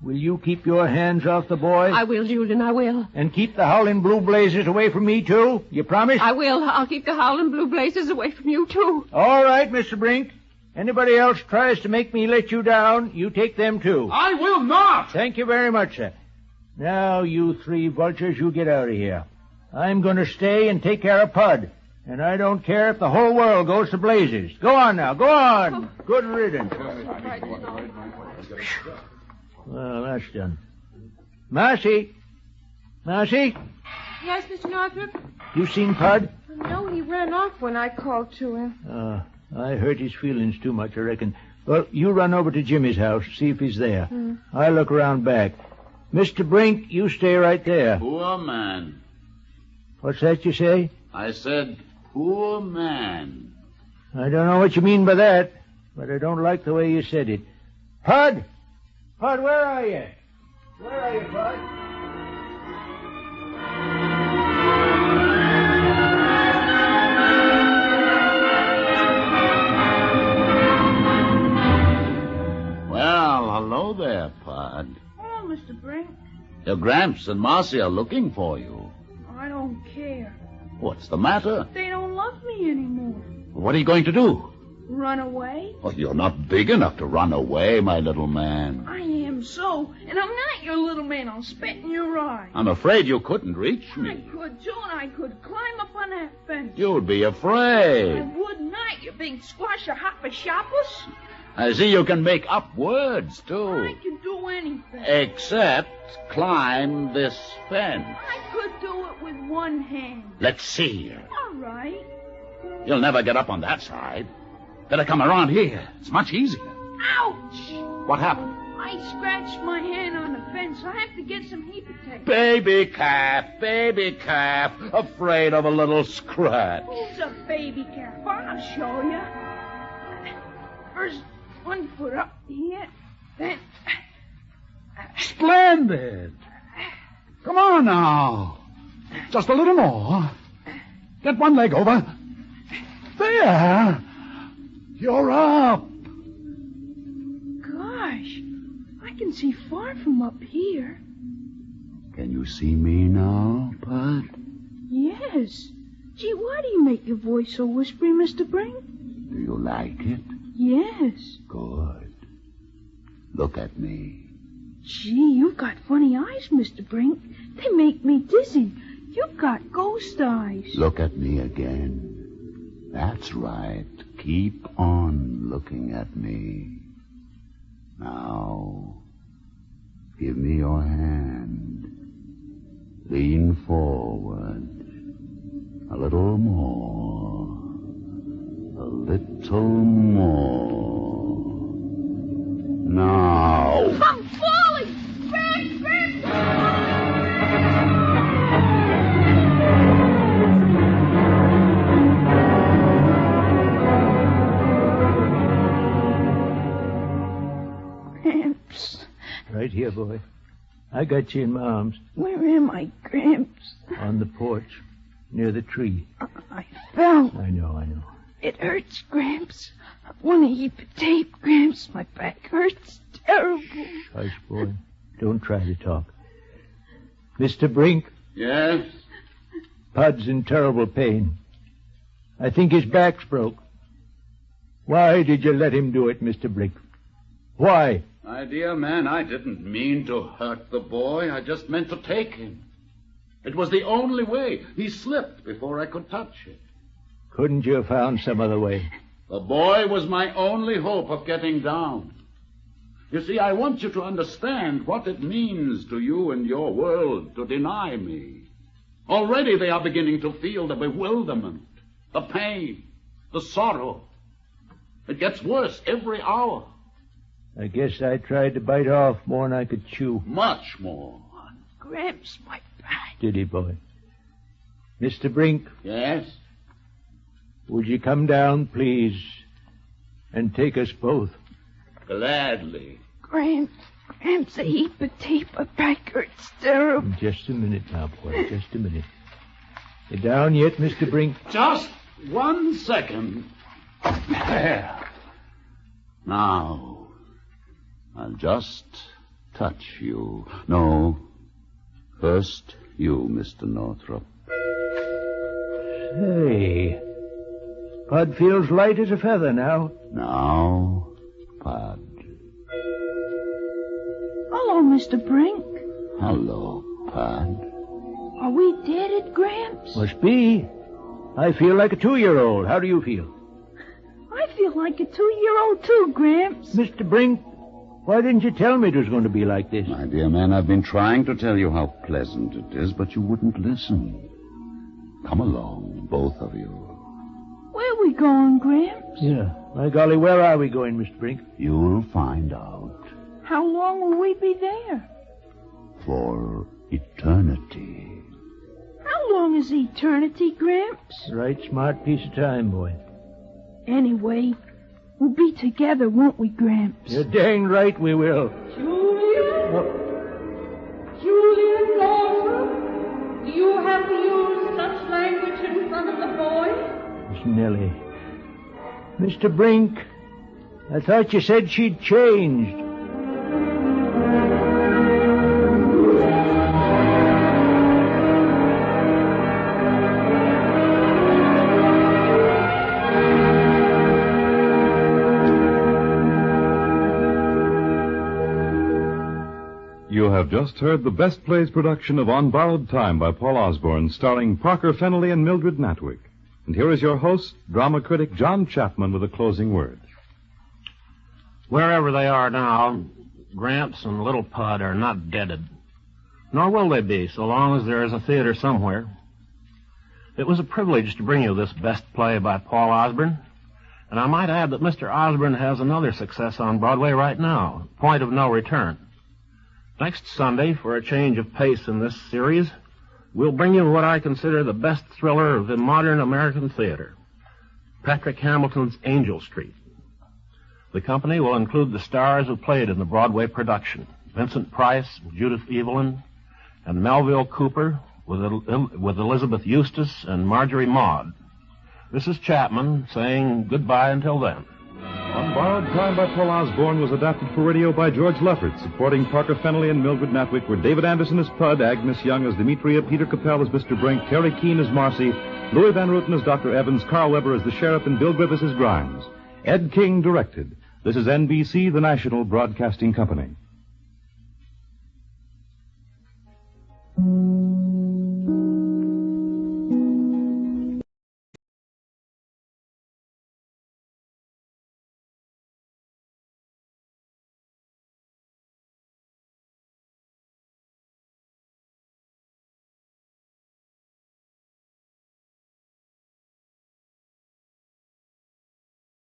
will you keep your hands off the boy? I will, Julian, I will. And keep the howling blue blazes away from me, too? You promise? I will. I'll keep the howling blue blazes away from you, too. All right, Mr. Brink. Anybody else tries to make me let you down, you take them, too. I will not. Thank you very much, sir. Now, you three vultures, you get out of here. I'm going to stay and take care of Pud. And I don't care if the whole world goes to blazes. Go on now, go on. Good riddance. Well, that's done. Marcy? Marcy? Yes, Mr. Northrop? You seen Pud? No, he ran off when I called to him. I hurt his feelings too much, I reckon. Well, you run over to Jimmy's house, see if he's there. I'll look around back. Mr. Brink, you stay right there. Poor man. What's that you say? I said, poor man. I don't know what you mean by that, but I don't like the way you said it. Pud! Pud, where are you? Where are you, Pud? Well, hello there, Pud. Oh, Mr. Brink, Your Gramps and Marcy are looking for you. I don't care. What's the matter? They don't love me anymore. What are you going to do? Run away? Well, you're not big enough to run away, my little man. I am so, and I'm not your little man. I'll spit in your eye. I'm afraid you couldn't reach I me. could, too, and I could climb up on that fence. You'd be I afraid. would not, you big squasher hopper shoppers. I see you can make up words, I too. can do anything. Except climb this fence. I could do it with one hand. Let's see. All right. You'll never get up on that side. Better come around here. It's much easier. Ouch! What happened? I scratched my hand on the fence. I have to get some heat tape. Baby calf, afraid of a little scratch. Who's a baby calf? I'll show you. First, one foot up here, then... Splendid. Come on now. Just a little more. Get one leg over. There. You're up. Gosh, I can see far from up here. Can you see me now, Pud? Yes. Gee, why do you make your voice so whispery, Mr. Brink? Do you like it? Yes. Good. Look at me. Gee, you've got funny eyes, Mr. Brink. They make me dizzy. You've got ghost eyes. Look at me again. That's right. Keep on looking at me. Now, give me your hand. Lean forward. A little more. A little more. Now. I'm falling! Brink! Gramps, Right here, boy. I got you in my arms. Where am I, Gramps? On the porch, near the tree. I fell. I know. It hurts, Gramps. I want a heap of tape, Gramps. My back hurts terrible. Hush, boy. Don't try to talk. Mr. Brink? Yes? Pod's in terrible pain. I think his back's broke. Why did you let him do it, Mr. Brink? Why? My dear man, I didn't mean to hurt the boy. I just meant to take him. It was the only way. He slipped before I could touch it. Couldn't you have found some other way? The boy was my only hope of getting down. You see, I want you to understand what it means to you and your world to deny me. Already they are beginning to feel the bewilderment, the pain, the sorrow. It gets worse every hour. I guess I tried to bite off more than I could chew. Much more. Gramps, my back. Did he, boy? Mr. Brink? Yes? Would you come down, please, and take us both? Gladly. Gramps, a heap of tape. My back hurts terrible. Just a minute now, boy. Just a minute. You down yet, Mr. Brink? Just 1 second. There. Now, I'll just touch you. No, first you, Mr. Northrop. Say, Pod feels light as a feather now. Now, Pod. Hello, Mr. Brink. Hello, Pod. Are we dead at Gramps? Must be. I feel like a 2-year-old. How do you feel? I feel like a 2-year-old too, Gramps. Mr. Brink, why didn't you tell me it was going to be like this? My dear man, I've been trying to tell you how pleasant it is, but you wouldn't listen. Come along, both of you. Where are we going, Gramps? Yeah. My golly, where are we going, Mr. Brink? You'll find out. How long will we be there? For eternity. How long is eternity, Gramps? Right smart piece of time, boy. Anyway, we'll be together, won't we, Gramps? You're dang right we will. Julian? Julian Northrop? Do you have to use such language in front of the boy? Miss Nellie. Mr. Brink, I thought you said she'd changed. You have just heard the Best Plays production of On Borrowed Time by Paul Osborn, starring Parker Fennelly and Mildred Natwick. And here is your host, drama critic John Chapman, with a closing word. Wherever they are now, Gramps and Little Pod are not deaded. Nor will they be, so long as there is a theater somewhere. It was a privilege to bring you this best play by Paul Osborn. And I might add that Mr. Osborn has another success on Broadway right now, Point of No Return. Next Sunday, for a change of pace in this series, we'll bring you what I consider the best thriller of the modern American theater, Patrick Hamilton's Angel Street. The company will include the stars who played in the Broadway production, Vincent Price, Judith Evelyn, and Melville Cooper, with Elizabeth Eustace and Marjorie Maud. This is Chapman saying goodbye until then. On Borrowed Time by Paul Osborn was adapted for radio by George Leffert. Supporting Parker Fennelly and Mildred Natwick were David Anderson as Pud, Agnes Young as Demetria, Peter Capell as Mr. Brink, Terry Keane as Marcy, Louis Van Rooten as Dr. Evans, Carl Weber as the Sheriff, and Bill Griffiths as Grimes. Ed King directed. This is NBC, the National Broadcasting Company.